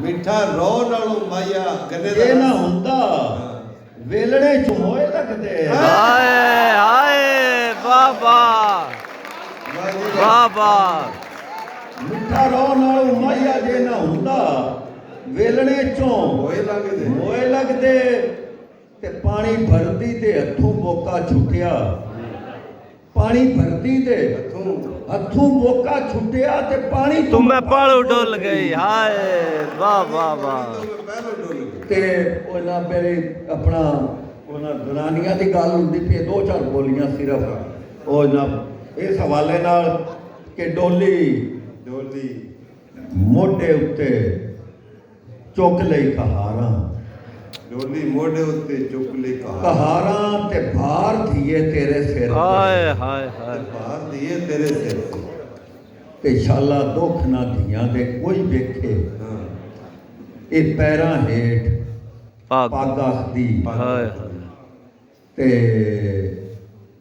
ਮਿੱਠਾ ਰੋ ਨਾਲੋਂ ਮਾਇਆ ਗੰਨੇ ਦਾ ਇਹ ਨਾ ਹੁੰਦਾ ਵੇਲਣੇ ਚ ਮੋਏ ਲੱਗਦੇ। ਹਾਏ ਹਾਏ ਬਾਬਾ ਬਾਬਾ ਮਿੱਠਾ ਰੋ ਨਾਲੋਂ ਮਾਇਆ ਜੇ ਨਾ ਹੁੰਦਾ ਵੇਲਣੇ ਚੋਂ ਹੋਏ ਲੱਗਦੇ ਮੋਏ ਲੱਗਦੇ। ਤੇ ਪਾਣੀ ਭਰਦੀ ਤੇ ਹੱਥੋਂ ਬੋਕਾ ਛੁੱਟਿਆ, ਪਾਣੀ ਭਰਦੀ ਤੇ हथों बोका छुटिया ते पानी तुम्हें पालू डुल गई। हाय वाह वाह वाह। ते ओना मेरे अपना ओना दरानियां दी गल हुंदी पे दो चार बोलियां सिर्फ ओना इस हवाले नाल कि डोली डोली मोढे उत्ते चुक लई कहारां, डोली मोढे उत्ते चुक लई कहारां ते भार दिए तेरे सिर। हाय हाय हाय भार दिए तेरे सिर ते शाला दुख ना दियां दे कोई वेखे। ये पैरां हेठ पग आखदी हाय ते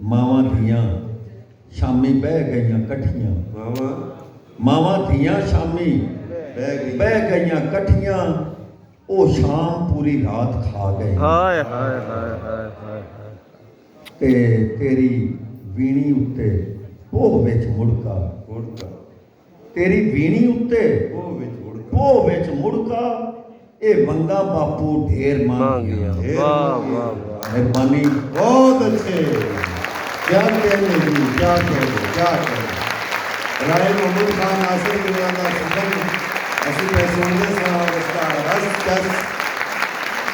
मावां दियां शामी बह गईयां कट्ठियां। मावां दियां शामी बह गईयां कट्ठियां। ओ शाम पूरी रात खा गए। हाय हाय हाय हाय हाय ते तेरी वीणी उत्ते पोह विच मुड़का, तेरी वीणी उत्ते पोह विच मुड़का। ए वंगा बापू ढेर मांग गया। वाह वाह वाह मेहरबानी बहुत अच्छे। क्या कहने जी, क्या कहने, क्या कहने। राय मोहम्मद खान नासिर गिरवान का सुखन ਅਸੀਂ ਪੈ ਸੁਣਦੇ ਸਾਂ ਉਸਦਾ ਰਸ ਜਸ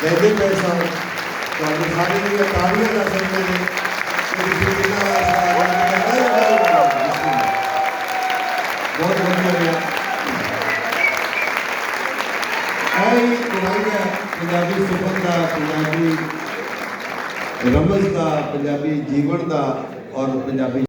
ਕਹਿੰਦੇ ਪੈ ਸਾਂ ਤੁਹਾਨੂੰ ਸਾਰੀ ਦੀਆਂ ਤਾੜੀਆਂ ਦਾ ਸੁਣਦੇ ਨੇ ਤੁਸੀਂ ਕਿੰਨਾ ਬਹੁਤ ਵਧੀਆ ਰਿਹਾ। ਆਈ ਕੁਰਾਨੀਆ ਪੰਜਾਬੀ ਸੁਖਨ ਦਾ, ਪੰਜਾਬੀ ਰਮਜ਼ ਦਾ, ਪੰਜਾਬੀ ਜੀਵਨ ਦਾ ਔਰ ਪੰਜਾਬੀ